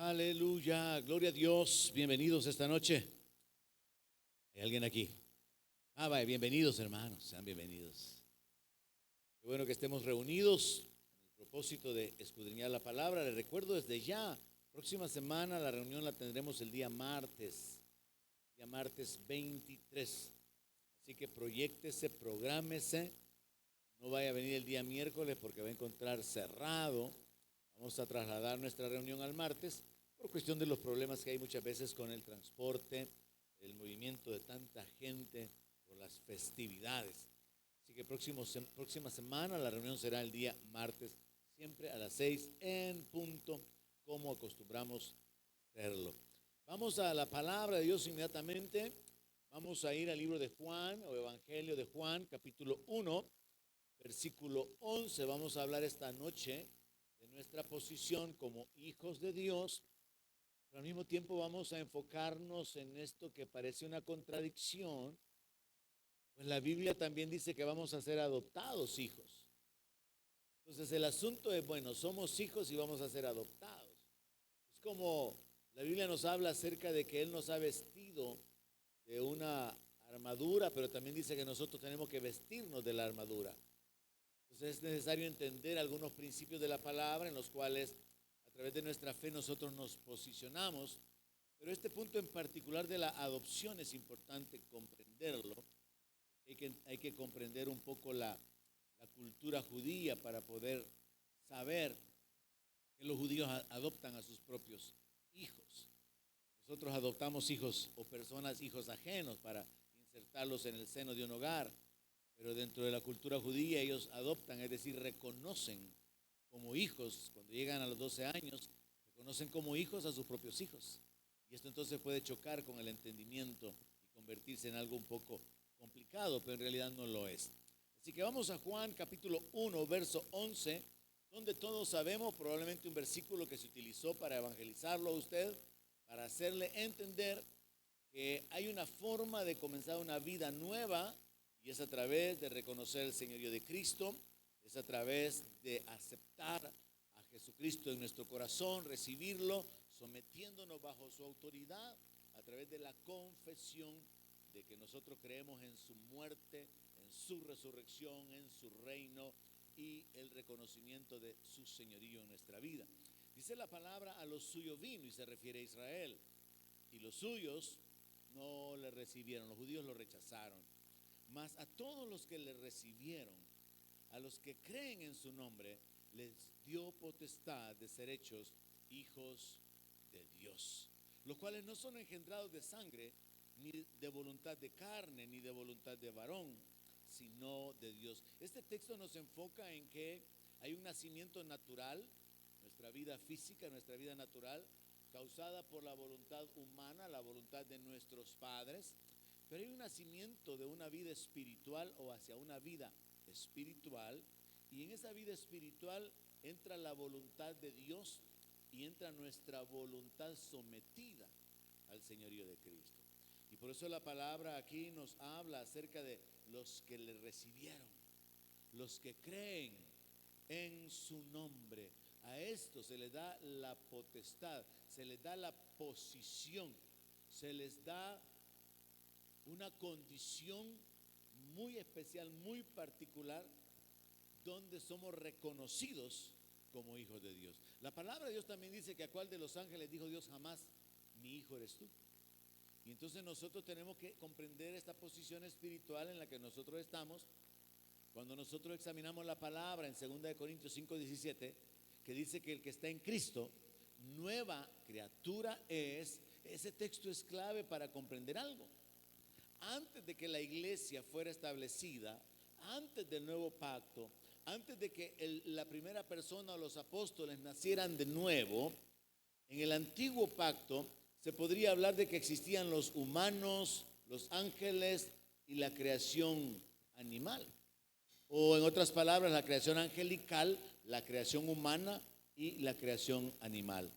Aleluya, gloria a Dios. Bienvenidos esta noche. ¿Hay alguien aquí? Vaya, bienvenidos hermanos, sean bienvenidos. Qué bueno que estemos reunidos con el propósito de escudriñar la palabra. Les recuerdo desde ya, próxima semana la reunión la tendremos el día martes 23. Así que proyéctese, prográmese. No vaya a venir el día miércoles porque va a encontrar cerrado. Vamos a trasladar nuestra reunión al martes por cuestión de los problemas que hay muchas veces con el transporte, el movimiento de tanta gente por las festividades. Así que próxima semana la reunión será el día martes, siempre a las 6 en punto, como acostumbramos hacerlo. Vamos a la palabra de Dios inmediatamente. Vamos a ir al libro de Juan o Evangelio de Juan, capítulo 1, versículo 11. Vamos a hablar esta noche de nuestra posición como hijos de Dios, pero al mismo tiempo vamos a enfocarnos en esto que parece una contradicción, pues la Biblia también dice que vamos a ser adoptados hijos. Entonces el asunto es, bueno, somos hijos y vamos a ser adoptados. Es como la Biblia nos habla acerca de que Él nos ha vestido de una armadura, pero también dice que nosotros tenemos que vestirnos de la armadura. Entonces es necesario entender algunos principios de la palabra en los cuales a través de nuestra fe nosotros nos posicionamos, pero este punto en particular de la adopción es importante comprenderlo. Hay que comprender un poco la cultura judía para poder saber que los judíos adoptan a sus propios hijos. Nosotros adoptamos hijos o personas, hijos ajenos, para insertarlos en el seno de un hogar. Pero dentro de la cultura judía ellos adoptan, es decir, reconocen como hijos, cuando llegan a los 12 años, reconocen como hijos a sus propios hijos. Y esto entonces puede chocar con el entendimiento y convertirse en algo un poco complicado, pero en realidad no lo es. Así que vamos a Juan capítulo 1, verso 11, donde todos sabemos, probablemente un versículo que se utilizó para evangelizarlo a usted, para hacerle entender que hay una forma de comenzar una vida nueva. Y es a través de reconocer el señorío de Cristo, es a través de aceptar a Jesucristo en nuestro corazón, recibirlo, sometiéndonos bajo su autoridad, a través de la confesión de que nosotros creemos en su muerte, en su resurrección, en su reino y el reconocimiento de su señorío en nuestra vida. Dice la palabra, a los suyos vino, y se refiere a Israel, y los suyos no le recibieron, los judíos lo rechazaron. Mas a todos los que le recibieron, a los que creen en su nombre, les dio potestad de ser hechos hijos de Dios, los cuales no son engendrados de sangre, ni de voluntad de carne, ni de voluntad de varón, sino de Dios. Este texto nos enfoca en que hay un nacimiento natural, nuestra vida física, nuestra vida natural, causada por la voluntad humana, la voluntad de nuestros padres. Pero hay un nacimiento de una vida espiritual o hacia una vida espiritual, y en esa vida espiritual entra la voluntad de Dios y entra nuestra voluntad sometida al señorío de Cristo. Y por eso la palabra aquí nos habla acerca de los que le recibieron, los que creen en su nombre. A esto se les da la potestad, se les da la posición, se les da una condición muy especial, muy particular, donde somos reconocidos como hijos de Dios. La palabra de Dios también dice que a cuál de los ángeles dijo Dios jamás, mi hijo eres tú. Y entonces nosotros tenemos que comprender esta posición espiritual en la que nosotros estamos. Cuando nosotros examinamos la palabra en 2 Corintios 5:17, que dice que el que está en Cristo, nueva criatura es, ese texto es clave para comprender algo. Antes de que la iglesia fuera establecida, antes del nuevo pacto, antes de que la primera persona o los apóstoles nacieran de nuevo, en el antiguo pacto se podría hablar de que existían los humanos, los ángeles y la creación animal. O en otras palabras, la creación angelical, la creación humana y la creación animal.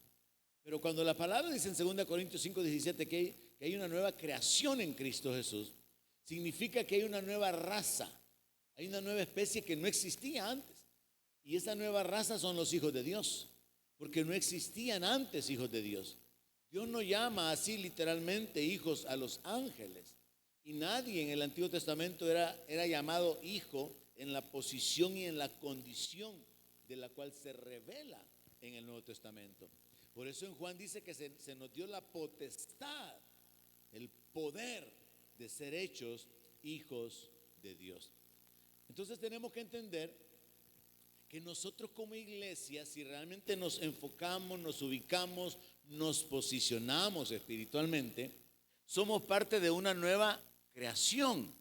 Pero cuando la palabra dice en 2 Corintios 5:17 que hay una nueva creación en Cristo Jesús, significa que hay una nueva raza, hay una nueva especie que no existía antes. Y esa nueva raza son los hijos de Dios. porque no existían antes hijos de Dios. Dios no llama así literalmente hijos a los ángeles. Y nadie en el Antiguo Testamento era llamado hijo en la posición y en la condición de la cual se revela en el Nuevo Testamento. Por eso en Juan dice que se nos dio la potestad, el poder de ser hechos hijos de Dios. Entonces tenemos que entender que nosotros como iglesia, si realmente nos enfocamos, nos ubicamos, nos posicionamos espiritualmente, somos parte de una nueva creación,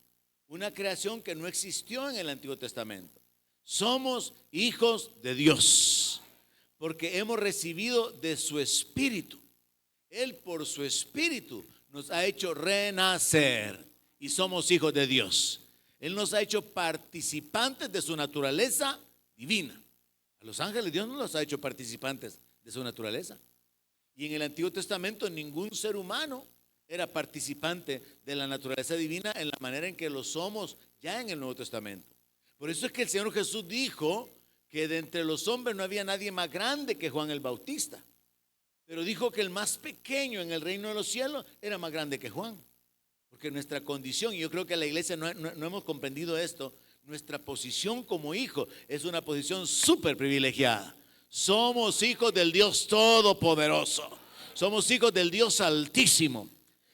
una creación que no existió en el Antiguo Testamento. Somos hijos de Dios, porque hemos recibido de su Espíritu. Él por su Espíritu nos ha hecho renacer y somos hijos de Dios. Él nos ha hecho participantes de su naturaleza divina. A los ángeles Dios no los ha hecho participantes de su naturaleza. Y en el Antiguo Testamento ningún ser humano era participante de la naturaleza divina en la manera en que lo somos ya en el Nuevo Testamento. Por eso es que el Señor Jesús dijo que de entre los hombres no había nadie más grande que Juan el Bautista. Pero dijo que el más pequeño en el reino de los cielos era más grande que Juan. Porque nuestra condición, y yo creo que la iglesia no hemos comprendido esto, nuestra posición como hijo es una posición súper privilegiada. Somos hijos del Dios Todopoderoso. Somos hijos del Dios Altísimo.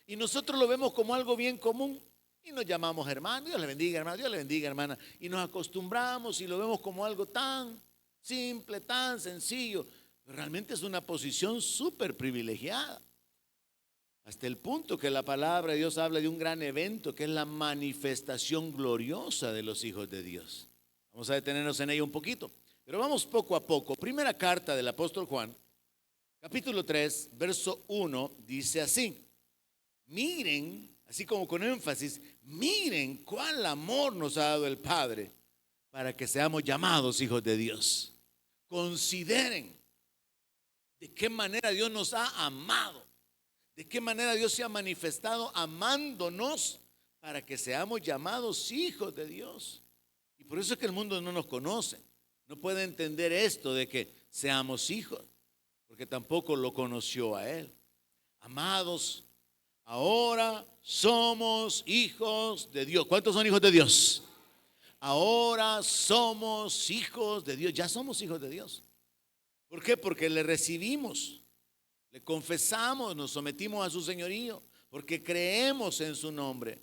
Y nosotros lo vemos como algo bien común. Y nos llamamos hermano. Dios le bendiga, hermano. Dios le bendiga, hermana. Y nos acostumbramos y lo vemos como algo tan simple, tan sencillo. Pero realmente es una posición súper privilegiada. Hasta el punto que la palabra de Dios habla de un gran evento que es la manifestación gloriosa de los hijos de Dios. Vamos a detenernos en ello un poquito, pero vamos poco a poco. Primera carta del apóstol Juan, capítulo 3, verso 1, dice así: miren, así como con énfasis, miren cuál amor nos ha dado el Padre para que seamos llamados hijos de Dios. Consideren de qué manera Dios nos ha amado. De qué manera Dios se ha manifestado amándonos para que seamos llamados hijos de Dios. Y por eso es que el mundo no nos conoce. No puede entender esto de que seamos hijos, porque tampoco lo conoció a Él. Amados, ahora somos hijos de Dios. ¿Cuántos son hijos de Dios? Ahora somos hijos de Dios. Ya somos hijos de Dios. ¿Por qué? Porque le recibimos. Le confesamos, nos sometimos a su señorío, porque creemos en su nombre,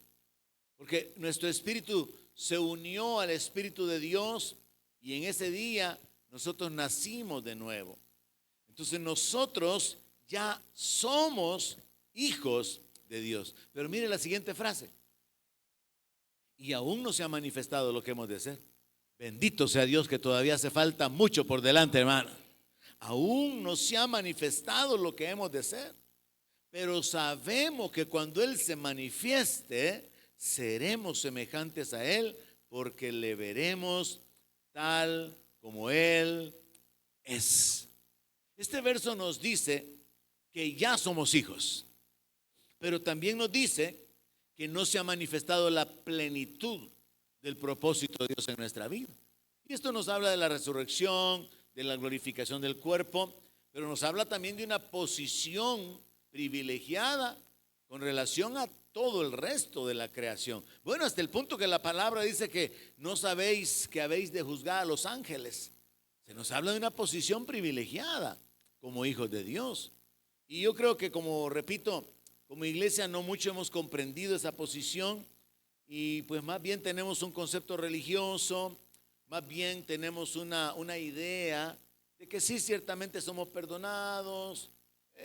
porque nuestro espíritu se unió al Espíritu de Dios y en ese día nosotros nacimos de nuevo. Entonces nosotros ya somos hijos de Dios. Pero mire la siguiente frase: y aún no se ha manifestado lo que hemos de ser. Bendito sea Dios, que todavía hace falta mucho por delante, hermano. Aún no se ha manifestado lo que hemos de ser, pero sabemos que cuando Él se manifieste, seremos semejantes a Él, porque le veremos tal como Él es. Este verso nos dice que ya somos hijos, pero también nos dice que no se ha manifestado la plenitud del propósito de Dios en nuestra vida. Y esto nos habla de la resurrección, de la glorificación del cuerpo, pero nos habla también de una posición privilegiada con relación a todo el resto de la creación. Bueno, hasta el punto que la palabra dice que no sabéis que habéis de juzgar a los ángeles. Se nos habla de una posición privilegiada como hijos de Dios. Y yo creo que, como repito, como iglesia no mucho hemos comprendido esa posición y pues más bien tenemos un concepto religioso. Más bien tenemos una idea de que sí, ciertamente somos perdonados,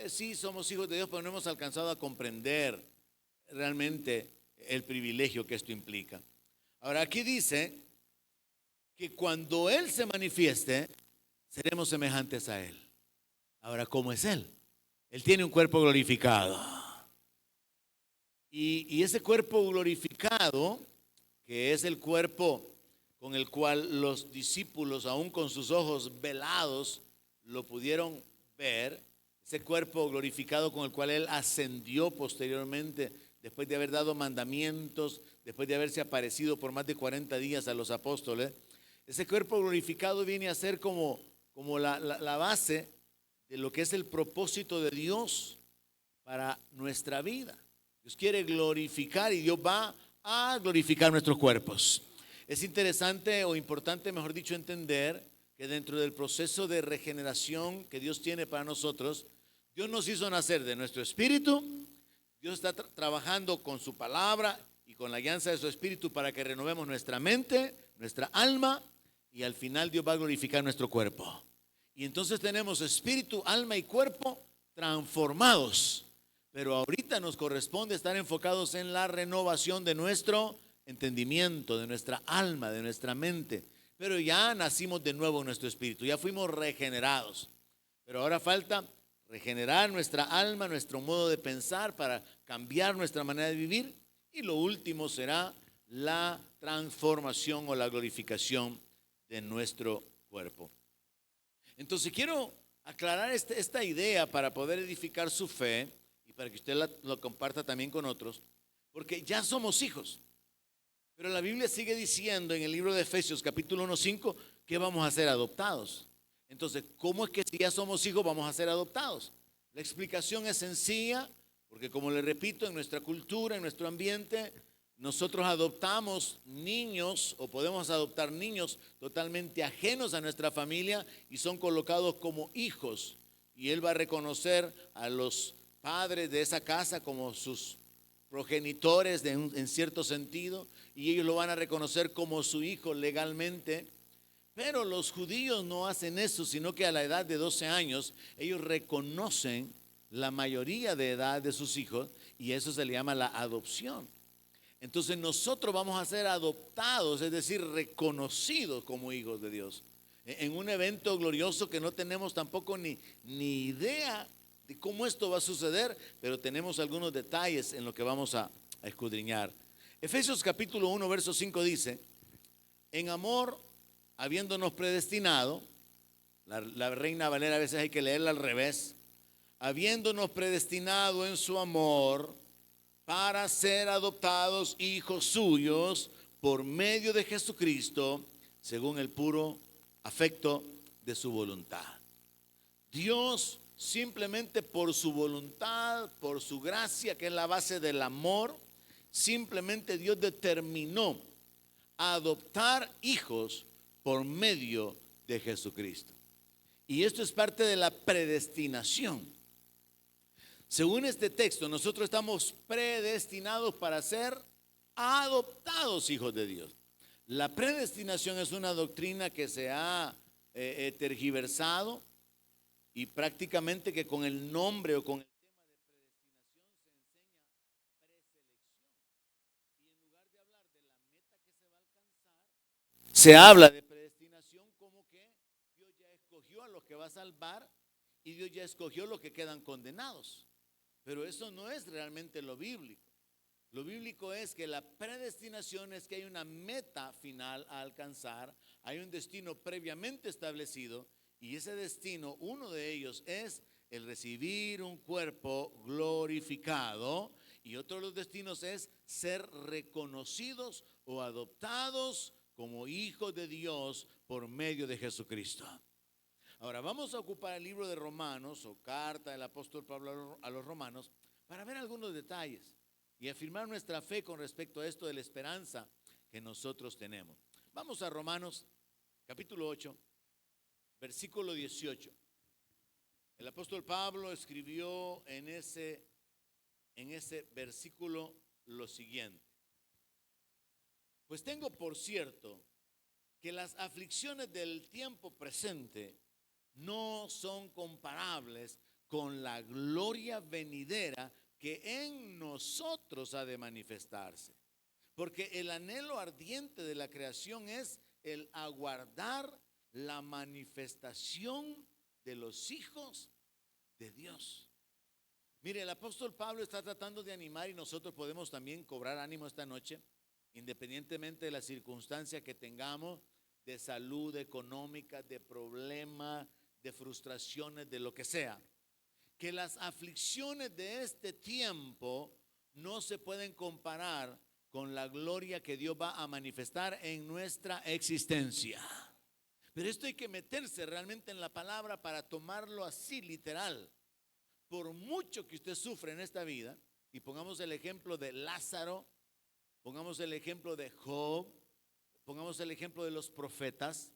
sí somos hijos de Dios, pero no hemos alcanzado a comprender realmente el privilegio que esto implica. Ahora aquí dice que cuando Él se manifieste, seremos semejantes a Él. Ahora, ¿cómo es Él? Él tiene un cuerpo glorificado. Y ese cuerpo glorificado, que es el cuerpo con el cual los discípulos, aún con sus ojos velados, lo pudieron ver, ese cuerpo glorificado con el cual Él ascendió posteriormente, después de haber dado mandamientos, después de haberse aparecido por más de 40 días a los apóstoles. Ese cuerpo glorificado viene a ser como la base de lo que es el propósito de Dios para nuestra vida. Dios quiere glorificar y Dios va a glorificar nuestros cuerpos. Es interesante o importante, mejor dicho, entender que dentro del proceso de regeneración que Dios tiene para nosotros, Dios nos hizo nacer de nuestro espíritu. Dios está trabajando con su palabra y con la guianza de su espíritu para que renovemos nuestra mente, nuestra alma, y al final Dios va a glorificar nuestro cuerpo. Y entonces tenemos espíritu, alma y cuerpo transformados. Pero ahorita nos corresponde estar enfocados en la renovación de nuestro entendimiento, de nuestra alma, de nuestra mente. Pero ya nacimos de nuevo en nuestro espíritu, ya fuimos regenerados. Pero ahora falta regenerar nuestra alma, nuestro modo de pensar para cambiar nuestra manera de vivir. Y lo último será la transformación o la glorificación de nuestro cuerpo. Entonces quiero aclarar esta idea para poder edificar su fe y para que usted lo comparta también con otros, porque ya somos hijos. Pero la Biblia sigue diciendo en el libro de Efesios capítulo 1:5 que vamos a ser adoptados. Entonces, ¿cómo es que si ya somos hijos vamos a ser adoptados? La explicación es sencilla, porque como le repito, en nuestra cultura, en nuestro ambiente, nosotros adoptamos niños o podemos adoptar niños totalmente ajenos a nuestra familia y son colocados como hijos. Y él va a reconocer a los padres de esa casa como sus progenitores en cierto sentido, y ellos lo van a reconocer como su hijo legalmente. Pero los judíos no hacen eso, sino que a la edad de 12 años ellos reconocen la mayoría de edad de sus hijos y eso se le llama la adopción. Entonces nosotros vamos a ser adoptados, es decir, reconocidos como hijos de Dios, en un evento glorioso que no tenemos tampoco ni idea de cómo esto va a suceder, pero tenemos algunos detalles en lo que vamos a escudriñar. Efesios capítulo 1, verso 5 dice: en amor, habiéndonos predestinado, la Reina Valera a veces hay que leerla al revés, habiéndonos predestinado en su amor para ser adoptados hijos suyos por medio de Jesucristo, según el puro afecto de su voluntad. Dios simplemente por su voluntad, por su gracia, que es la base del amor, simplemente Dios determinó adoptar hijos por medio de Jesucristo. Y esto es parte de la predestinación. Según este texto, nosotros estamos predestinados para ser adoptados hijos de Dios. La predestinación es una doctrina que se ha tergiversado y prácticamente que con el nombre o con el tema de predestinación se enseña preselección. Y en lugar de hablar de la meta que se va a alcanzar, se habla de predestinación como que Dios ya escogió a los que va a salvar y Dios ya escogió a los que quedan condenados. Pero eso no es realmente lo bíblico. Lo bíblico es que la predestinación es que hay una meta final a alcanzar, hay un destino previamente establecido y ese destino, uno de ellos es el recibir un cuerpo glorificado y otro de los destinos es ser reconocidos o adoptados como hijos de Dios por medio de Jesucristo. Ahora vamos a ocupar el libro de Romanos o carta del apóstol Pablo a los romanos para ver algunos detalles y afirmar nuestra fe con respecto a esto de la esperanza que nosotros tenemos. Vamos a Romanos capítulo 8, versículo 18. El apóstol Pablo escribió en ese versículo lo siguiente: pues tengo por cierto que las aflicciones del tiempo presente no son comparables con la gloria venidera que en nosotros ha de manifestarse. Porque el anhelo ardiente de la creación es el aguardar la manifestación de los hijos de Dios. Mire, el apóstol Pablo está tratando de animar y nosotros podemos también cobrar ánimo esta noche, independientemente de la circunstancia que tengamos, de salud económica, de problemas, de frustraciones, de lo que sea, que las aflicciones de este tiempo no se pueden comparar con la gloria que Dios va a manifestar en nuestra existencia. Pero esto hay que meterse realmente en la palabra para tomarlo así, literal. Por mucho que usted sufre en esta vida, y pongamos el ejemplo de Lázaro, pongamos el ejemplo de Job, pongamos el ejemplo de los profetas,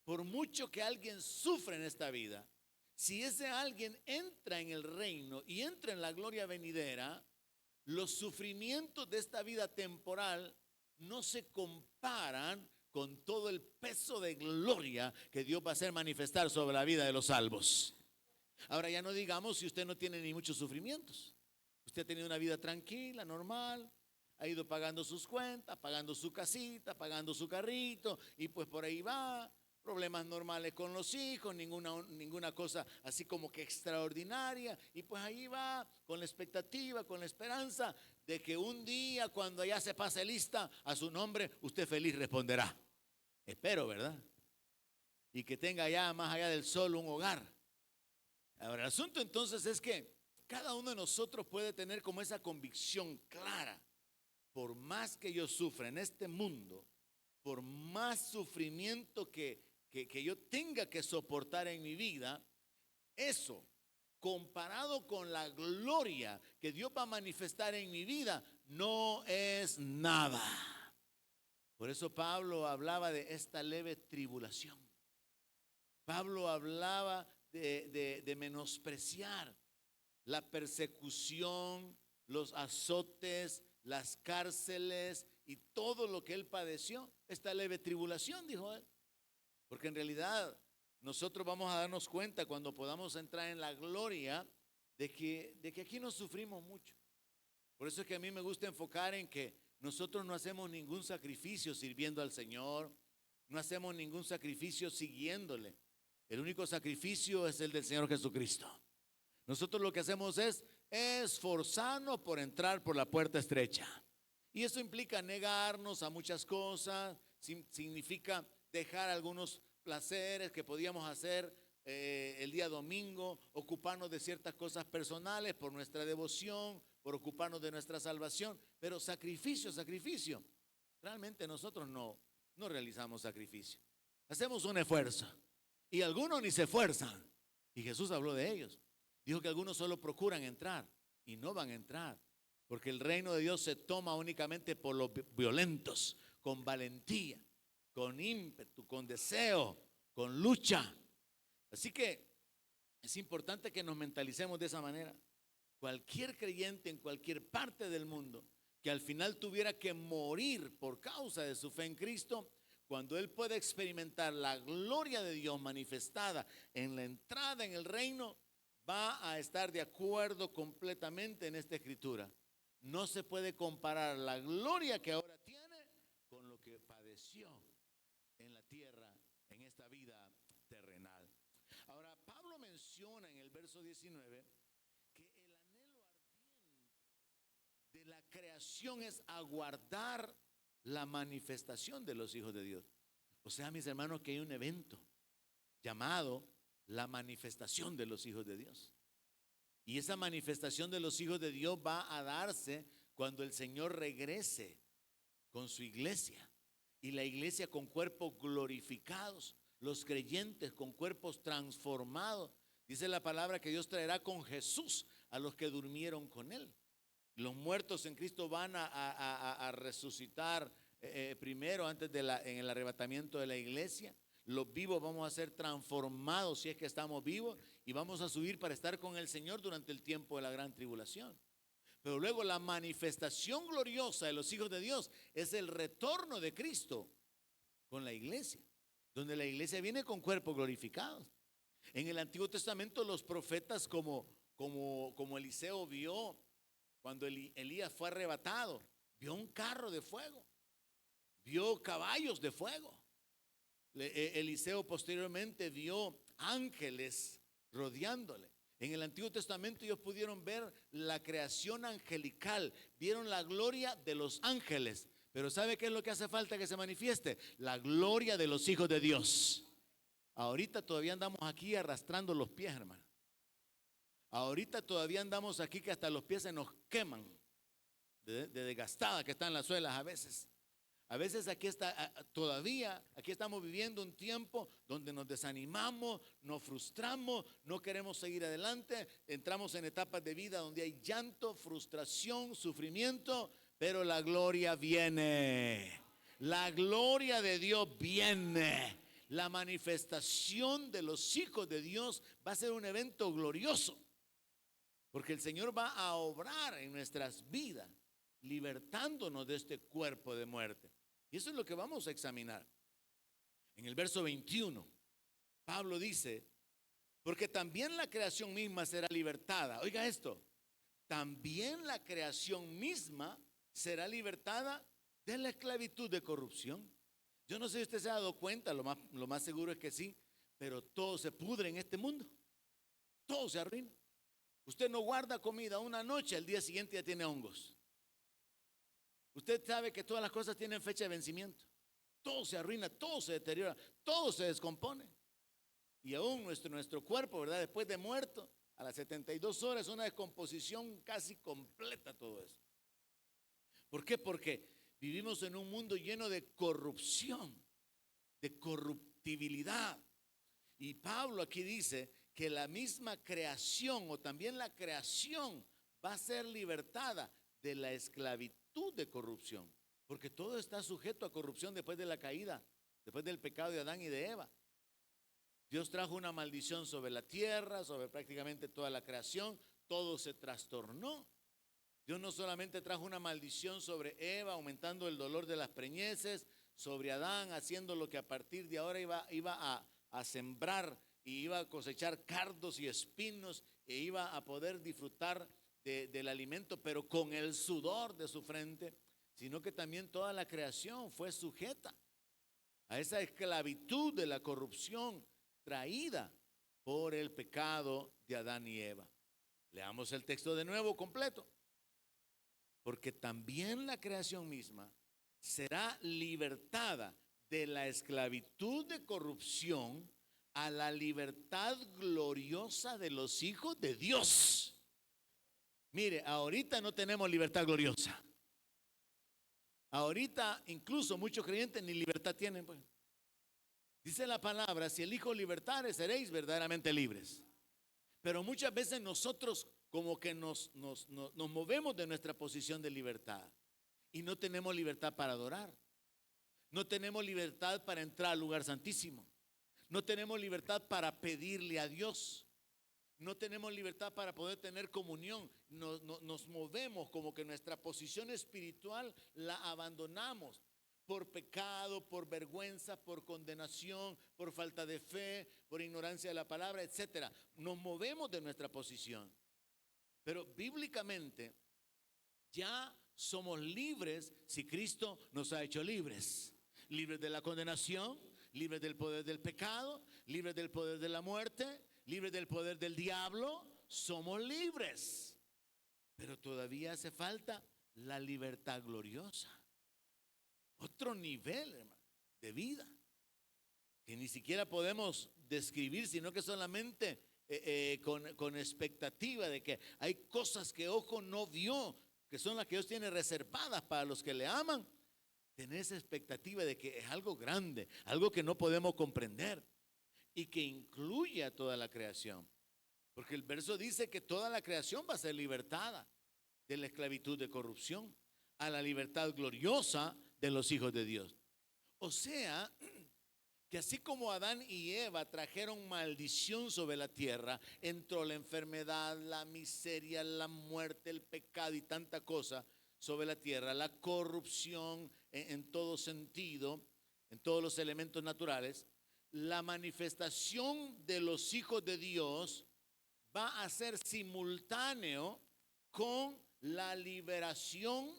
por mucho que alguien sufre en esta vida, si ese alguien entra en el reino y entra en la gloria venidera, los sufrimientos de esta vida temporal no se comparan con todo el peso de gloria que Dios va a hacer manifestar sobre la vida de los salvos. Ahora ya no digamos si usted no tiene ni muchos sufrimientos. Usted ha tenido una vida tranquila, normal, ha ido pagando sus cuentas, pagando su casita, pagando su carrito, y pues por ahí va. Problemas normales con los hijos, ninguna cosa así como que extraordinaria, y pues ahí va con la expectativa, con la esperanza de que un día cuando ya se pase lista a su nombre, usted feliz responderá. Espero, ¿verdad? Y que tenga ya más allá del sol un hogar. Ahora, el asunto entonces es que cada uno de nosotros puede tener como esa convicción clara. Por más que yo sufra en este mundo, por más sufrimiento que yo tenga que soportar en mi vida, eso comparado con la gloria que Dios va a manifestar en mi vida, no es nada. Por eso Pablo hablaba de esta leve tribulación. Pablo hablaba de menospreciar la persecución, los azotes, las cárceles y todo lo que él padeció. Esta leve tribulación, dijo él. Porque en realidad nosotros vamos a darnos cuenta cuando podamos entrar en la gloria de que aquí no sufrimos mucho. Por eso es que a mí me gusta enfocar en que nosotros no hacemos ningún sacrificio sirviendo al Señor, no hacemos ningún sacrificio siguiéndole. El único sacrificio es el del Señor Jesucristo. Nosotros lo que hacemos es esforzarnos por entrar por la puerta estrecha. Y eso implica negarnos a muchas cosas, significa dejar algunos placeres que podíamos hacer el día domingo, ocuparnos de ciertas cosas personales por nuestra devoción, por ocuparnos de nuestra salvación. Pero sacrificio, realmente nosotros no realizamos sacrificio. Hacemos un esfuerzo y algunos ni se esfuerzan. Y Jesús habló de ellos. Dijo que algunos solo procuran entrar y no van a entrar. Porque el reino de Dios se toma únicamente por los violentos, con valentía, con ímpetu, con deseo, con lucha. Así que es importante que nos mentalicemos de esa manera. Cualquier creyente en cualquier parte del mundo que al final tuviera que morir por causa de su fe en Cristo, cuando él puede experimentar la gloria de Dios manifestada en la entrada en el reino, va a estar de acuerdo completamente en esta escritura. No se puede comparar la gloria que ahora tiene con lo que padeció en la tierra, en esta vida terrenal. Ahora, Pablo menciona en el verso 19 que el anhelo ardiente de la creación es aguardar la manifestación de los hijos de Dios. O sea, mis hermanos, que hay un evento llamado la manifestación de los hijos de Dios. Y esa manifestación de los hijos de Dios va a darse cuando el Señor regrese con su iglesia. Y la iglesia con cuerpos glorificados, los creyentes con cuerpos transformados. Dice la palabra que Dios traerá con Jesús a los que durmieron con él. Los muertos en Cristo van a resucitar primero antes en el arrebatamiento de la iglesia. Los vivos vamos a ser transformados si es que estamos vivos y vamos a subir para estar con el Señor durante el tiempo de la gran tribulación. Pero luego la manifestación gloriosa de los hijos de Dios es el retorno de Cristo con la iglesia, donde la iglesia viene con cuerpos glorificados. En el Antiguo Testamento los profetas como Eliseo vio cuando Elías fue arrebatado, vio un carro de fuego, vio caballos de fuego. Eliseo posteriormente vio ángeles rodeándole. En el Antiguo Testamento ellos pudieron ver la creación angelical, vieron la gloria de los ángeles. Pero ¿sabe qué es lo que hace falta que se manifieste? La gloria de los hijos de Dios. Ahorita todavía andamos aquí arrastrando los pies, hermano. Ahorita todavía andamos aquí que hasta los pies se nos queman de desgastada que están las suelas a veces. A veces todavía aquí estamos viviendo un tiempo donde nos desanimamos, nos frustramos, no queremos seguir adelante, entramos en etapas de vida donde hay llanto, frustración, sufrimiento, pero la gloria viene. La gloria de Dios viene. La manifestación de los hijos de Dios va a ser un evento glorioso, porque el Señor va a obrar en nuestras vidas, libertándonos de este cuerpo de muerte. Y eso es lo que vamos a examinar. En el verso 21, Pablo dice, porque también la creación misma será libertada. Oiga esto, también la creación misma será libertada de la esclavitud de corrupción. Yo no sé si usted se ha dado cuenta, lo más seguro es que sí, pero todo se pudre en este mundo. Todo se arruina. Usted no guarda comida una noche, al día siguiente ya tiene hongos. Usted sabe que todas las cosas tienen fecha de vencimiento. Todo se arruina, todo se deteriora, todo se descompone. Y aún nuestro cuerpo, ¿verdad? Después de muerto, a las 72 horas, una descomposición casi completa todo eso. ¿Por qué? Porque vivimos en un mundo lleno de corrupción, de corruptibilidad. Y Pablo aquí dice que la misma creación o también la creación va a ser libertada de la esclavitud de corrupción, porque todo está sujeto a corrupción después de la caída, después del pecado de Adán y de Eva. Dios trajo una maldición sobre la tierra, sobre prácticamente toda la creación, todo se trastornó. Dios no solamente trajo una maldición sobre Eva, aumentando el dolor de las preñeces, sobre Adán, haciendo lo que a partir de ahora iba a sembrar y iba a cosechar cardos y espinos e iba a poder disfrutar del alimento, pero con el sudor de su frente, sino que también toda la creación fue sujeta a esa esclavitud de la corrupción traída por el pecado de Adán y Eva. Leamos el texto de nuevo completo. Porque también la creación misma será libertada de la esclavitud de corrupción a la libertad gloriosa de los hijos de Dios. Mire, ahorita no tenemos libertad gloriosa. Ahorita incluso muchos creyentes ni libertad tienen, pues. Dice la palabra, si el Hijo libertare, seréis verdaderamente libres. Pero muchas veces nosotros como que nos movemos de nuestra posición de libertad y no tenemos libertad para adorar. No tenemos libertad para entrar al lugar santísimo. No tenemos libertad para pedirle a Dios. No tenemos libertad para poder tener comunión. Nos movemos como que nuestra posición espiritual la abandonamos por pecado, por vergüenza, por condenación, por falta de fe, por ignorancia de la palabra, etcétera. Nos movemos de nuestra posición. Pero bíblicamente ya somos libres si Cristo nos ha hecho libres. Libres de la condenación, libres del poder del pecado, libres del poder de la muerte, libres del poder del diablo. Somos libres. Pero todavía hace falta la libertad gloriosa. Otro nivel, hermano, de vida que ni siquiera podemos describir, sino que solamente con expectativa de que hay cosas que ojo no vio, que son las que Dios tiene reservadas para los que le aman. Tener esa expectativa de que es algo grande, algo que no podemos comprender y que incluye a toda la creación. Porque el verso dice que toda la creación va a ser libertada de la esclavitud de corrupción a la libertad gloriosa de los hijos de Dios. O sea, que así como Adán y Eva trajeron maldición sobre la tierra, entró la enfermedad, la miseria, la muerte, el pecado y tanta cosa sobre la tierra, la corrupción en todo sentido, en todos los elementos naturales, la manifestación de los hijos de Dios va a ser simultáneo con la liberación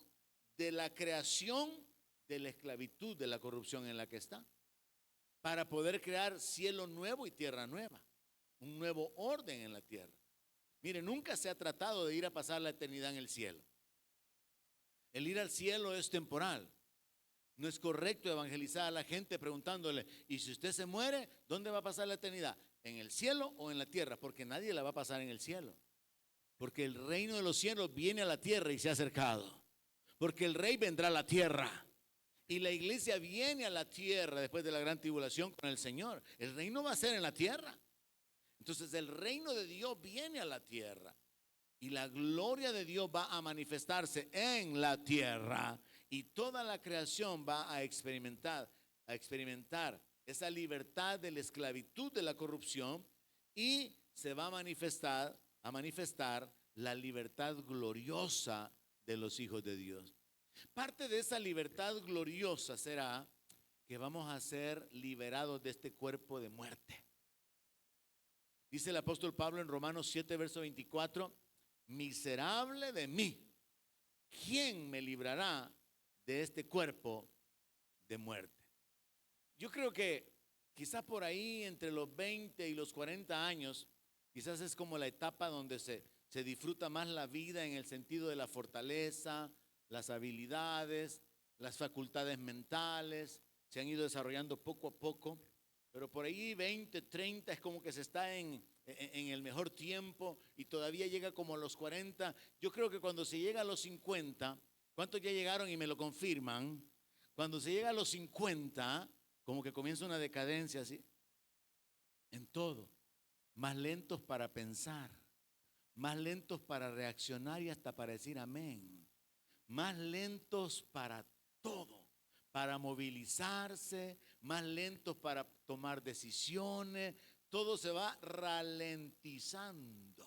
de la creación de la esclavitud, de la corrupción en la que está, para poder crear cielo nuevo y tierra nueva, un nuevo orden en la tierra. Mire, nunca se ha tratado de ir a pasar la eternidad en el cielo. El ir al cielo es temporal. No es correcto evangelizar a la gente preguntándole, y si usted se muere, ¿dónde va a pasar la eternidad? ¿En el cielo o en la tierra? Porque nadie la va a pasar en el cielo. Porque el reino de los cielos viene a la tierra y se ha acercado. Porque el rey vendrá a la tierra Y la iglesia viene a la tierra después de la gran tribulación con el Señor. El reino va a ser en la tierra. Entonces el reino de Dios viene a la tierra. Y la gloria de Dios va a manifestarse en la tierra. Y toda la creación va a experimentar esa libertad de la esclavitud de la corrupción. Y se va a manifestar la libertad gloriosa de los hijos de Dios. Parte de esa libertad gloriosa será que vamos a ser liberados de este cuerpo de muerte. Dice el apóstol Pablo en Romanos 7, verso 24, miserable de mí, ¿quién me librará de este cuerpo de muerte? Yo creo que quizás por ahí entre los 20 y los 40 años, quizás es como la etapa donde se disfruta más la vida en el sentido de la fortaleza, las habilidades, las facultades mentales, se han ido desarrollando poco a poco, pero por ahí 20, 30 es como que se está en el mejor tiempo y todavía llega como a los 40. Yo creo que cuando se llega a los 50, ¿cuántos ya llegaron y me lo confirman? Cuando se llega a los 50, como que comienza una decadencia así, en todo, más lentos para pensar, más lentos para reaccionar y hasta para decir amén. Más lentos para todo, para movilizarse, más lentos para tomar decisiones, todo se va ralentizando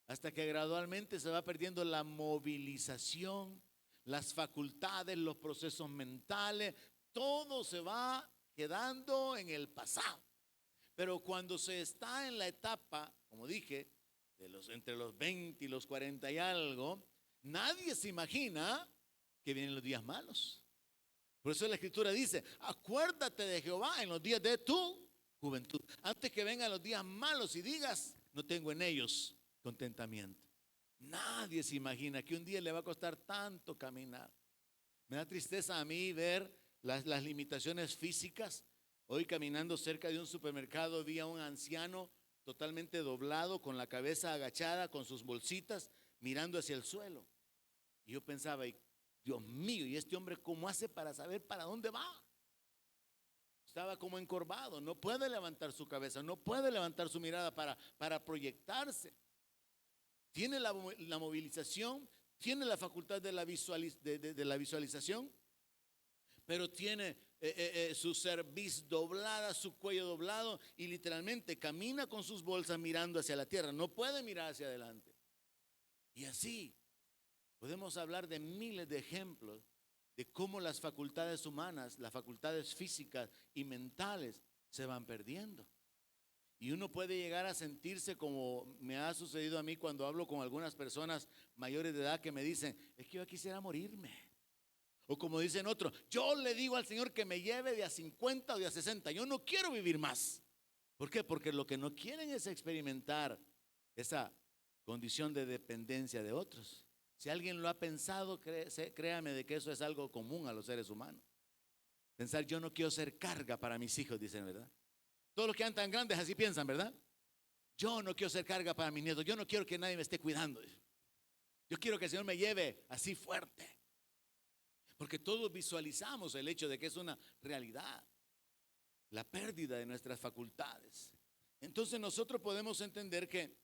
hasta que gradualmente se va perdiendo la movilización, las facultades, los procesos mentales, todo se va quedando en el pasado. Pero cuando se está en la etapa, como dije, entre los 20 y los 40 y algo, nadie se imagina que vienen los días malos. Por eso la Escritura dice, acuérdate de Jehová en los días de tu juventud, antes que vengan los días malos y digas, no tengo en ellos contentamiento. Nadie se imagina que un día le va a costar tanto caminar. Me da tristeza a mí ver las limitaciones físicas. Hoy caminando cerca de un supermercado vi a un anciano totalmente doblado, con la cabeza agachada, con sus bolsitas, mirando hacia el suelo. Y yo pensaba, Dios mío, ¿y este hombre cómo hace para saber para dónde va? Estaba como encorvado, no puede levantar su cabeza, no puede levantar su mirada para proyectarse. Tiene la movilización, tiene la facultad de la visualización, pero tiene su cerviz doblada, su cuello doblado y literalmente camina con sus bolsas mirando hacia la tierra, no puede mirar hacia adelante. Y así podemos hablar de miles de ejemplos de cómo las facultades humanas, las facultades físicas y mentales se van perdiendo. Y uno puede llegar a sentirse como me ha sucedido a mí cuando hablo con algunas personas mayores de edad que me dicen, es que yo quisiera morirme. O como dicen otros, yo le digo al Señor que me lleve de a 50 o de a 60, yo no quiero vivir más. ¿Por qué? Porque lo que no quieren es experimentar esa condición de dependencia de otros. Si alguien lo ha pensado, créame de que eso es algo común a los seres humanos. Pensar, yo no quiero ser carga para mis hijos, dicen, ¿verdad? Todos los que andan grandes así piensan, ¿verdad? Yo no quiero ser carga para mis nietos, yo no quiero que nadie me esté cuidando. Yo quiero que el Señor me lleve así fuerte. Porque todos visualizamos el hecho de que es una realidad, la pérdida de nuestras facultades. Entonces nosotros podemos entender que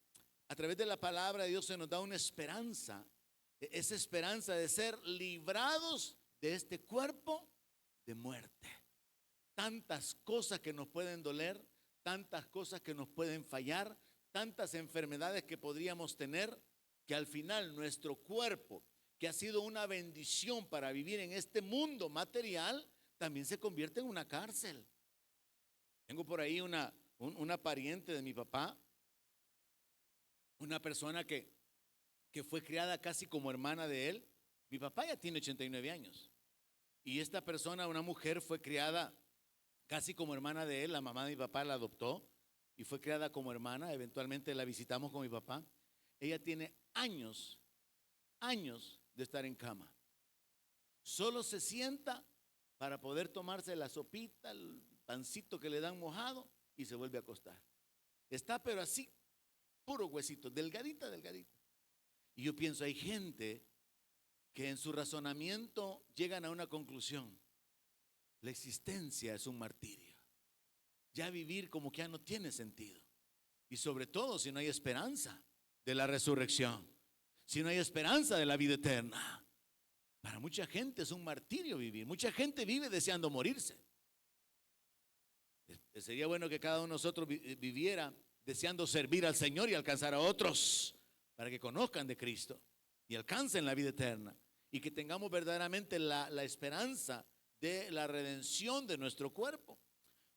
a través de la palabra de Dios se nos da una esperanza, esa esperanza de ser librados de este cuerpo de muerte. Tantas cosas que nos pueden doler, tantas cosas que nos pueden fallar, tantas enfermedades que podríamos tener, que al final nuestro cuerpo, que ha sido una bendición para vivir en este mundo material, también se convierte en una cárcel. Tengo por ahí una pariente de mi papá, una persona que fue criada casi como hermana de él. Mi papá ya tiene 89 años. Y esta persona, una mujer, fue criada casi como hermana de él. La mamá de mi papá la adoptó y fue criada como hermana. Eventualmente la visitamos con mi papá. Ella tiene años de estar en cama. Solo se sienta para poder tomarse la sopita, el pancito que le dan mojado y se vuelve a acostar. Está pero así, puro huesito, delgadita. Y yo pienso, hay gente que en su razonamiento llegan a una conclusión: la existencia es un martirio. Ya vivir como que ya no tiene sentido. Y sobre todo si no hay esperanza de la resurrección, si no hay esperanza de la vida eterna. Para mucha gente es un martirio vivir. Mucha gente vive deseando morirse. Sería bueno que cada uno de nosotros viviera deseando servir al Señor y alcanzar a otros para que conozcan de Cristo y alcancen la vida eterna, y que tengamos verdaderamente la esperanza de la redención de nuestro cuerpo.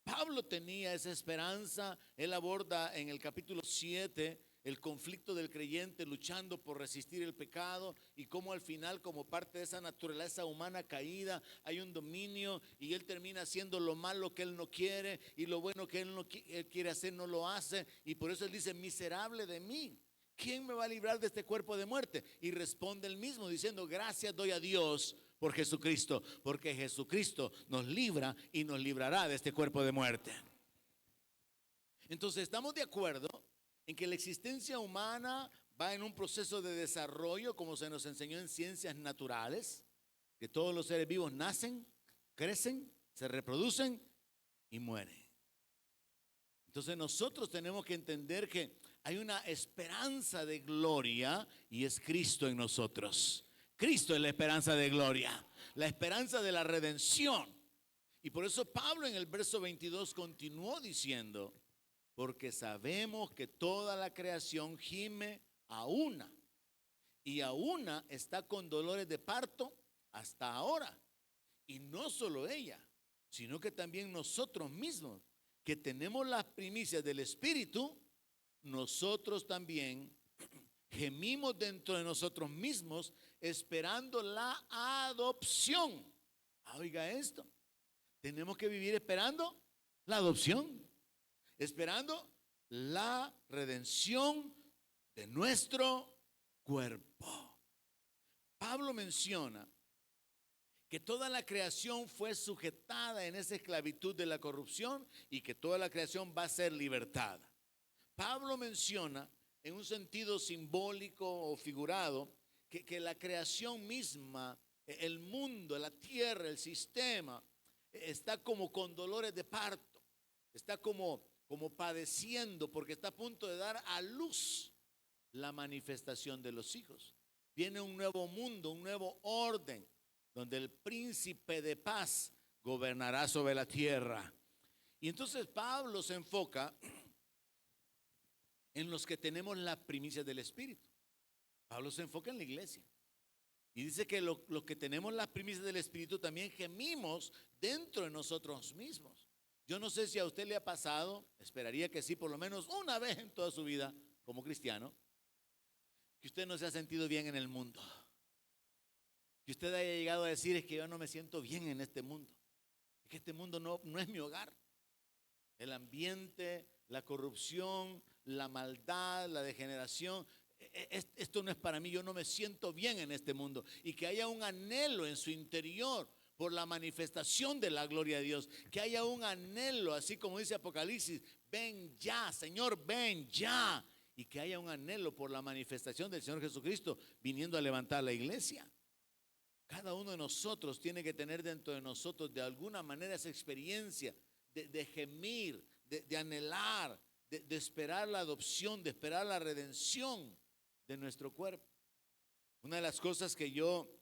Pablo tenía esa esperanza. Él aborda en el capítulo 7 el conflicto del creyente luchando por resistir el pecado, y cómo al final, como parte de esa naturaleza humana caída, hay un dominio, y él termina haciendo lo malo que él no quiere, y lo bueno que él quiere hacer no lo hace. Y por eso él dice: miserable de mí, ¿quién me va a librar de este cuerpo de muerte? Y responde él mismo diciendo: gracias doy a Dios por Jesucristo, porque Jesucristo nos libra y nos librará de este cuerpo de muerte. Entonces estamos de acuerdo en que la existencia humana va en un proceso de desarrollo, como se nos enseñó en ciencias naturales, que todos los seres vivos nacen, crecen, se reproducen y mueren. Entonces nosotros tenemos que entender que hay una esperanza de gloria, y es Cristo en nosotros. Cristo es la esperanza de gloria, la esperanza de la redención. Y por eso Pablo en el verso 22 continuó diciendo: porque sabemos que toda la creación gime a una, y a una está con dolores de parto hasta ahora. Y no solo ella, sino que también nosotros mismos, que tenemos las primicias del Espíritu, nosotros también gemimos dentro de nosotros mismos, esperando la adopción. Oiga esto, tenemos que vivir esperando la adopción, esperando la redención de nuestro cuerpo. Pablo menciona que toda la creación fue sujetada en esa esclavitud de la corrupción, y que toda la creación va a ser libertada. Pablo menciona en un sentido simbólico o figurado que la creación misma, el mundo, la tierra, el sistema, está como con dolores de parto, está como padeciendo, porque está a punto de dar a luz la manifestación de los hijos. Viene un nuevo mundo, un nuevo orden, donde el príncipe de paz gobernará sobre la tierra. Y entonces Pablo se enfoca en los que tenemos las primicias del Espíritu. Pablo se enfoca en la iglesia y dice que los que tenemos las primicias del Espíritu también gemimos dentro de nosotros mismos. Yo no sé si a usted le ha pasado, esperaría que sí, por lo menos una vez en toda su vida como cristiano, que usted no se ha sentido bien en el mundo, que usted haya llegado a decir: es que yo no me siento bien en este mundo, es que este mundo no es mi hogar. El ambiente, la corrupción, la maldad, la degeneración, esto no es para mí, yo no me siento bien en este mundo. Y que haya un anhelo en su interior por la manifestación de la gloria de Dios, que haya un anhelo, así como dice Apocalipsis: ven ya, Señor, ven ya. Y que haya un anhelo por la manifestación del Señor Jesucristo viniendo a levantar la iglesia. Cada uno de nosotros tiene que tener dentro de nosotros de alguna manera esa experiencia de gemir, de anhelar, de esperar la adopción, de esperar la redención de nuestro cuerpo. Una de las cosas que yo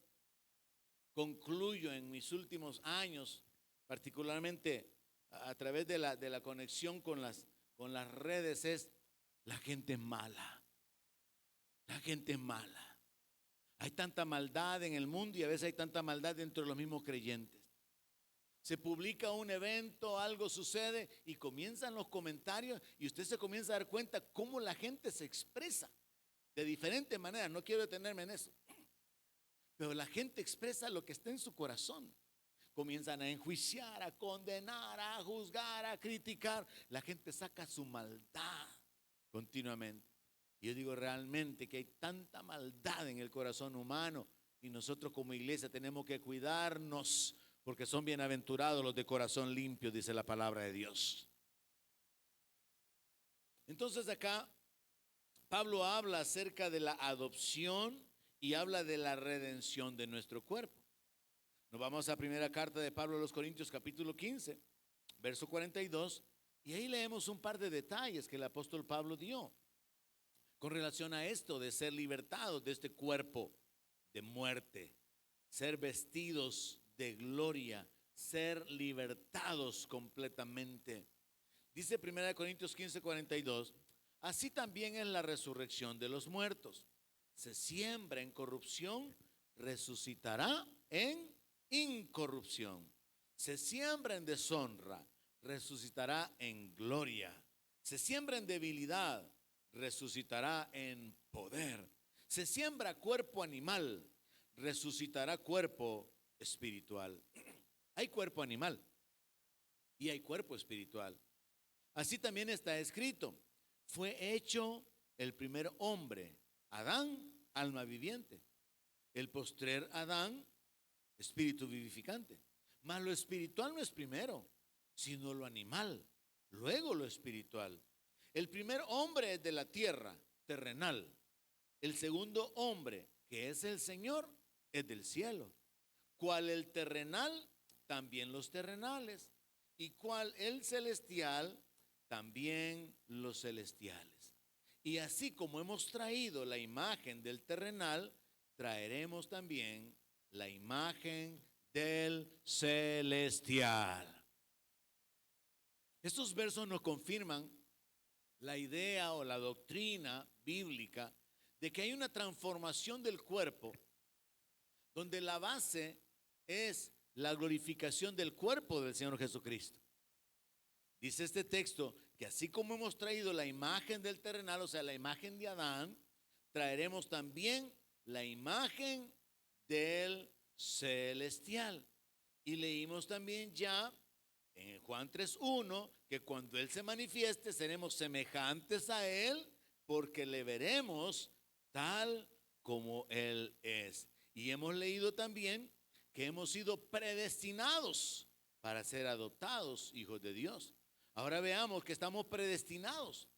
concluyo en mis últimos años, particularmente a través de la conexión con las redes, es: la gente es mala. La gente es mala. Hay tanta maldad en el mundo, y a veces hay tanta maldad dentro de los mismos creyentes. Se publica un evento, algo sucede, y comienzan los comentarios, y usted se comienza a dar cuenta cómo la gente se expresa de diferentes maneras. No quiero detenerme en eso, pero la gente expresa lo que está en su corazón. Comienzan a enjuiciar, a condenar, a juzgar, a criticar. La gente saca su maldad continuamente. Y yo digo realmente que hay tanta maldad en el corazón humano, y nosotros como iglesia tenemos que cuidarnos, porque son bienaventurados los de corazón limpio, dice la palabra de Dios. Entonces acá Pablo habla acerca de la adopción y habla de la redención de nuestro cuerpo. Nos vamos a primera carta de Pablo a los Corintios, capítulo 15, verso 42, y ahí leemos un par de detalles que el apóstol Pablo dio con relación a esto de ser libertados de este cuerpo de muerte, ser vestidos de gloria, ser libertados completamente. Dice 1 Corintios 15, 42, así también es la resurrección de los muertos. Se siembra en corrupción, resucitará en incorrupción. Se siembra en deshonra, resucitará en gloria. Se siembra en debilidad, resucitará en poder. Se siembra cuerpo animal, resucitará cuerpo espiritual. Hay cuerpo animal y hay cuerpo espiritual. Así también está escrito, fue hecho el primer hombre, Adán, alma viviente. El postrer Adán, espíritu vivificante. Mas lo espiritual no es primero, sino lo animal, luego lo espiritual. El primer hombre es de la tierra, terrenal. El segundo hombre, que es el Señor, es del cielo. Cual el terrenal, también los terrenales. Y cual el celestial, también los celestiales. Y así como hemos traído la imagen del terrenal, traeremos también la imagen del celestial. Estos versos nos confirman la idea o la doctrina bíblica de que hay una transformación del cuerpo donde la base es la glorificación del cuerpo del Señor Jesucristo. Dice este texto que así como hemos traído la imagen del terrenal, o sea, la imagen de Adán, traeremos también la imagen del celestial. Y leímos también ya en Juan 3:1 que cuando Él se manifieste seremos semejantes a Él porque le veremos tal como Él es. Y hemos leído también que hemos sido predestinados para ser adoptados hijos de Dios. Ahora veamos que estamos predestinados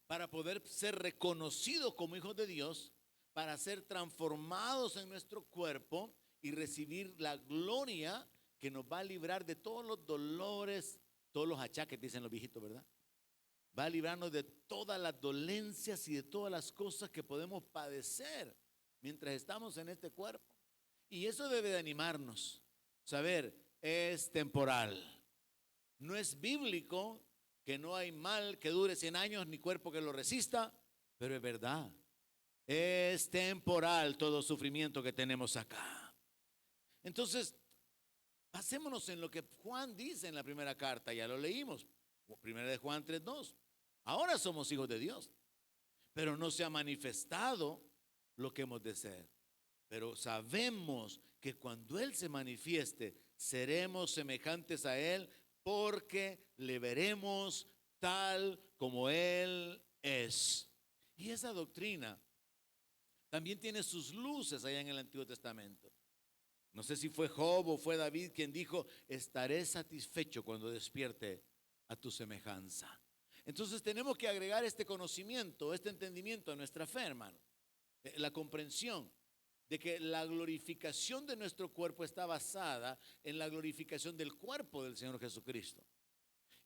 para poder ser reconocidos como hijos de Dios, para ser transformados en nuestro cuerpo y recibir la gloria que nos va a librar de todos los dolores, todos los achaques, dicen los viejitos, ¿verdad? Va a librarnos de todas las dolencias y de todas las cosas que podemos padecer mientras estamos en este cuerpo. Y eso debe de animarnos. Saber, es temporal. No es bíblico que no hay mal que dure 100 años ni cuerpo que lo resista, pero es verdad. Es temporal todo sufrimiento que tenemos acá. Entonces, basémonos en lo que Juan dice en la primera carta, ya lo leímos, primera de Juan 3:2. Ahora somos hijos de Dios, pero no se ha manifestado lo que hemos de ser. Pero sabemos que cuando Él se manifieste, seremos semejantes a Él porque le veremos tal como Él es. Y esa doctrina también tiene sus luces allá en el Antiguo Testamento. No sé si fue Job o fue David quien dijo, estaré satisfecho cuando despierte a tu semejanza. Entonces tenemos que agregar este conocimiento, este entendimiento a nuestra fe, hermano. La comprensión de que la glorificación de nuestro cuerpo está basada en la glorificación del cuerpo del Señor Jesucristo.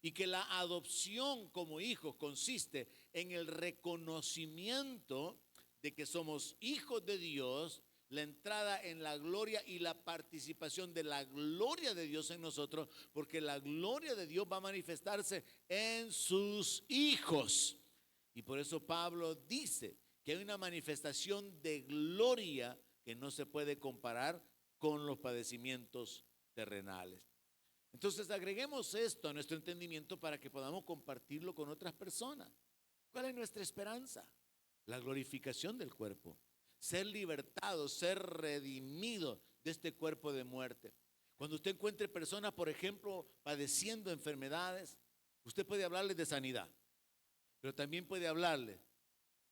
Y que la adopción como hijos consiste en el reconocimiento de que somos hijos de Dios, la entrada en la gloria y la participación de la gloria de Dios en nosotros, porque la gloria de Dios va a manifestarse en sus hijos. Y por eso Pablo dice que hay una manifestación de gloria que no se puede comparar con los padecimientos terrenales. Entonces agreguemos esto a nuestro entendimiento para que podamos compartirlo con otras personas. ¿Cuál es nuestra esperanza? La glorificación del cuerpo. Ser libertado, ser redimido de este cuerpo de muerte. Cuando usted encuentre personas, por ejemplo, padeciendo enfermedades, usted puede hablarles de sanidad, pero también puede hablarles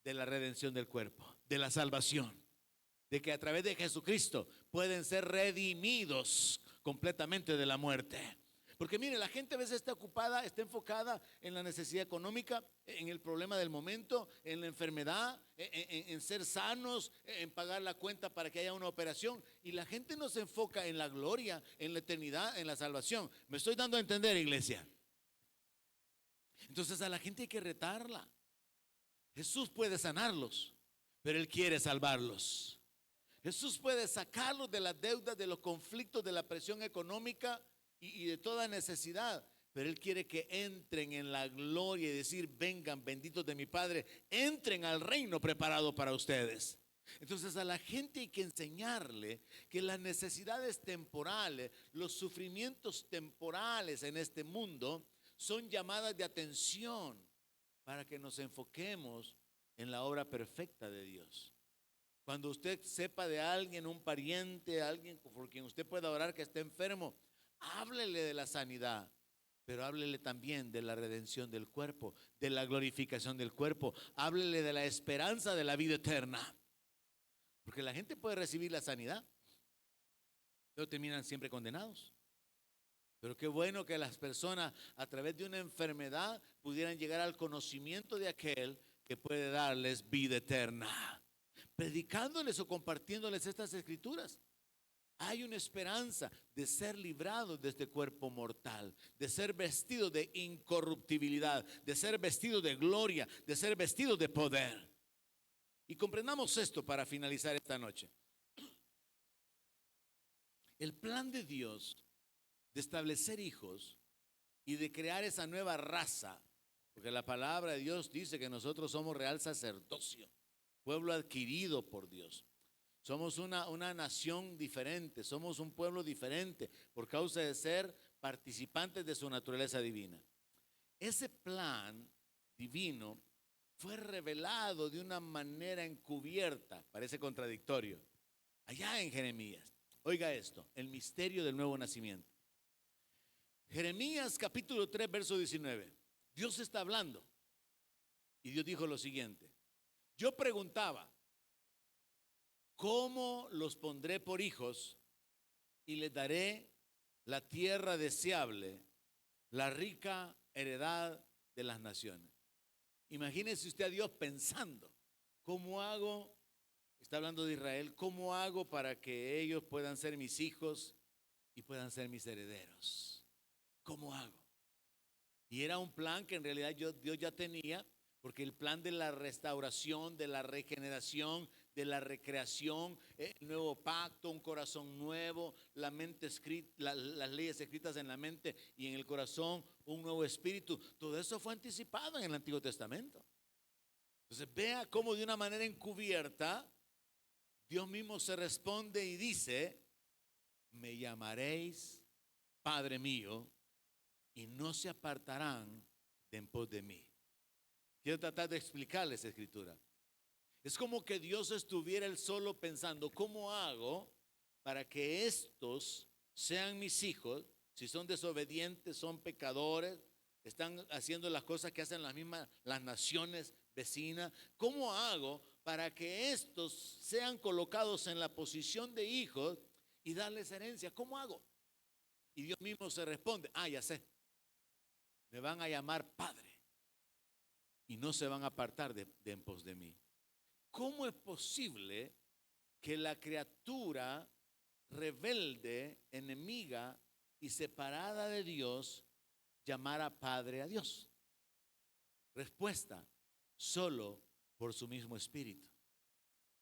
de la redención del cuerpo, de la salvación, de que a través de Jesucristo pueden ser redimidos completamente de la muerte. Porque mire, la gente a veces está ocupada, está enfocada en la necesidad económica, en el problema del momento, en la enfermedad, en ser sanos, en pagar la cuenta para que haya una operación. Y la gente no se enfoca en la gloria, en la eternidad, en la salvación. ¿Me estoy dando a entender, iglesia? Entonces a la gente hay que retarla. Jesús puede sanarlos, pero Él quiere salvarlos. Jesús puede sacarlos de las deudas, de los conflictos, de la presión económica y de toda necesidad. Pero Él quiere que entren en la gloria y decir: vengan, benditos de mi Padre, entren al reino preparado para ustedes. Entonces a la gente hay que enseñarle que las necesidades temporales, los sufrimientos temporales en este mundo son llamadas de atención para que nos enfoquemos en la obra perfecta de Dios. Cuando usted sepa de alguien, un pariente, alguien por quien usted pueda orar que esté enfermo, háblele de la sanidad, pero háblele también de la redención del cuerpo, de la glorificación del cuerpo. Háblele de la esperanza de la vida eterna. Porque la gente puede recibir la sanidad, pero terminan siempre condenados. Pero qué bueno que las personas a través de una enfermedad pudieran llegar al conocimiento de aquel que puede darles vida eterna. Predicándoles o compartiéndoles estas escrituras, hay una esperanza de ser librados de este cuerpo mortal, de ser vestidos de incorruptibilidad, de ser vestidos de gloria, de ser vestidos de poder. Y comprendamos esto para finalizar esta noche. El plan de Dios de establecer hijos y de crear esa nueva raza, porque la palabra de Dios dice que nosotros somos real sacerdocio, pueblo adquirido por Dios. Somos una nación diferente, somos un pueblo diferente por causa de ser participantes de su naturaleza divina. Ese plan divino fue revelado de una manera encubierta, parece contradictorio, allá en Jeremías. Oiga esto, el misterio del nuevo nacimiento. Jeremías capítulo 3, verso 19. Dios está hablando y Dios dijo lo siguiente: yo preguntaba, ¿cómo los pondré por hijos y les daré la tierra deseable, la rica heredad de las naciones? Imagínese usted a Dios pensando, ¿cómo hago? Está hablando de Israel, ¿cómo hago para que ellos puedan ser mis hijos y puedan ser mis herederos? ¿Cómo hago? Y era un plan que en realidad Dios ya tenía, porque el plan de la restauración, de la regeneración, de la recreación, el nuevo pacto, un corazón nuevo, la mente escrita, las leyes escritas en la mente y en el corazón, un nuevo espíritu, todo eso fue anticipado en el Antiguo Testamento. Entonces vea cómo de una manera encubierta Dios mismo se responde y dice: me llamaréis Padre mío y no se apartarán de en pos de mí. Quiero tratar de explicarles esa escritura. Es como que Dios estuviera él solo pensando, ¿cómo hago para que estos sean mis hijos? Si son desobedientes, son pecadores, están haciendo las cosas que hacen las naciones vecinas. ¿Cómo hago para que estos sean colocados en la posición de hijos y darles herencia? ¿Cómo hago? Y Dios mismo se responde: ya sé. Me van a llamar Padre y no se van a apartar de en pos de mí. ¿Cómo es posible que la criatura rebelde, enemiga y separada de Dios llamara Padre a Dios? Respuesta: solo por su mismo espíritu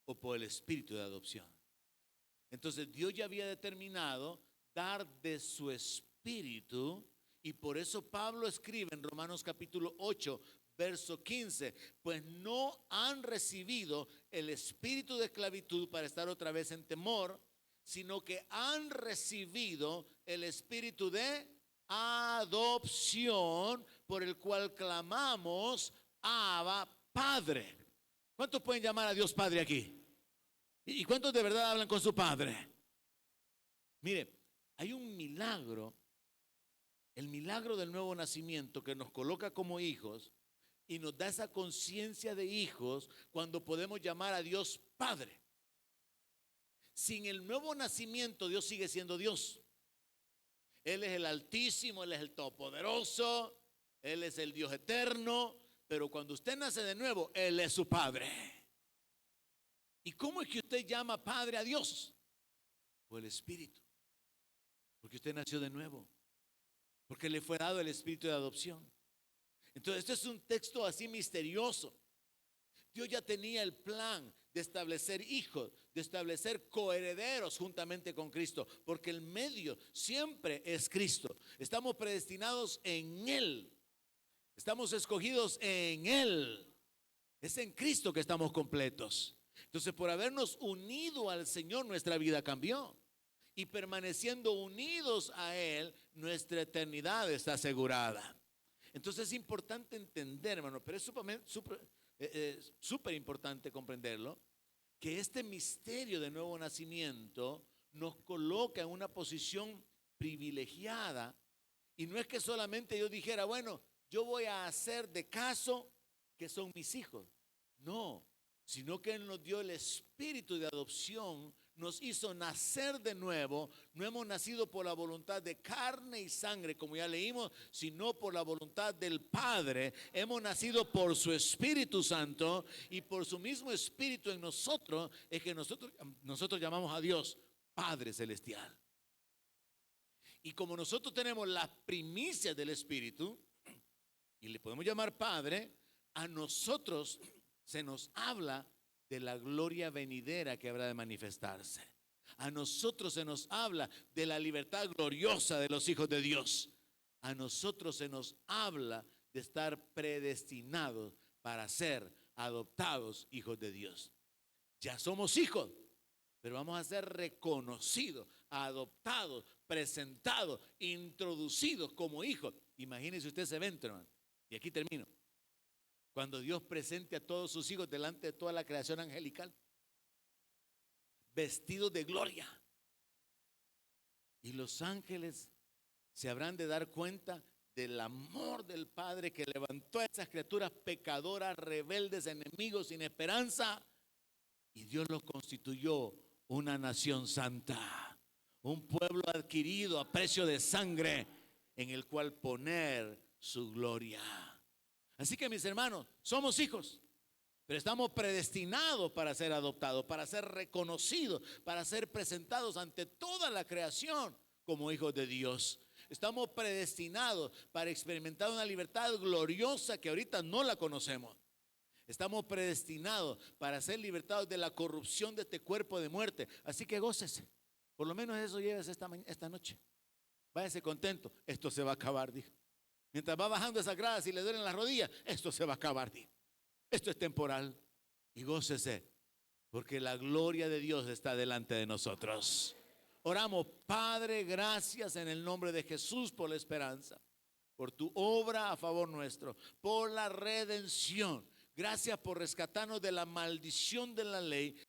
o por el espíritu de adopción. Entonces Dios ya había determinado dar de su espíritu, y por eso Pablo escribe en Romanos capítulo 8, verso 15: pues no han recibido el espíritu de esclavitud para estar otra vez en temor, sino que han recibido el espíritu de adopción, por el cual clamamos: Abba, Padre. ¿Cuántos pueden llamar a Dios Padre aquí? ¿Y cuántos de verdad hablan con su Padre? Mire, hay un milagro, el milagro del nuevo nacimiento, que nos coloca como hijos y nos da esa conciencia de hijos cuando podemos llamar a Dios Padre. Sin el nuevo nacimiento, Dios sigue siendo Dios. Él es el Altísimo, Él es el Todopoderoso, Él es el Dios eterno. Pero cuando usted nace de nuevo, Él es su Padre. ¿Y cómo es que usted llama Padre a Dios? Por el Espíritu. Porque usted nació de nuevo. Porque le fue dado el Espíritu de adopción. Entonces, este es un texto así misterioso. Dios ya tenía el plan de establecer hijos, de establecer coherederos juntamente con Cristo, porque el medio siempre es Cristo. Estamos predestinados en Él, estamos escogidos en Él. Es en Cristo que estamos completos. Entonces, por habernos unido al Señor, nuestra vida cambió. Y permaneciendo unidos a Él, nuestra eternidad está asegurada. Entonces es importante entender, hermano, pero es súper importante comprenderlo, que este misterio de nuevo nacimiento nos coloca en una posición privilegiada. Y no es que solamente yo dijera, bueno, yo voy a hacer de caso que son mis hijos. No, sino que Él nos dio el espíritu de adopción, nos hizo nacer de nuevo. No hemos nacido por la voluntad de carne y sangre, como ya leímos, sino por la voluntad del Padre. Hemos nacido por su Espíritu Santo, y por su mismo Espíritu en nosotros es que nosotros llamamos a Dios Padre Celestial. Y como nosotros tenemos las primicias del Espíritu y le podemos llamar Padre, a nosotros se nos habla de la gloria venidera que habrá de manifestarse. A nosotros se nos habla de la libertad gloriosa de los hijos de Dios. A nosotros se nos habla de estar predestinados para ser adoptados hijos de Dios. Ya somos hijos, pero vamos a ser reconocidos, adoptados, presentados, introducidos como hijos. Imagínense usted ese evento, hermano. Y aquí termino. Cuando Dios presente a todos sus hijos delante de toda la creación angelical, vestidos de gloria. Y los ángeles se habrán de dar cuenta del amor del Padre que levantó a esas criaturas pecadoras, rebeldes, enemigos, sin esperanza. Y Dios los constituyó una nación santa, un pueblo adquirido a precio de sangre, en el cual poner su gloria. Así que, mis hermanos, somos hijos, pero estamos predestinados para ser adoptados, para ser reconocidos, para ser presentados ante toda la creación como hijos de Dios. Estamos predestinados para experimentar una libertad gloriosa que ahorita no la conocemos. Estamos predestinados para ser libertados de la corrupción de este cuerpo de muerte. Así que gócese. Por lo menos eso llévese esta noche. Váyase contento. Esto se va a acabar, dijo. Mientras va bajando esas gradas y le duelen las rodillas, esto se va a acabar, dijo. Esto es temporal. Y gócese, porque la gloria de Dios está delante de nosotros. Oramos, Padre, gracias en el nombre de Jesús por la esperanza, por tu obra a favor nuestro, por la redención. Gracias por rescatarnos de la maldición de la ley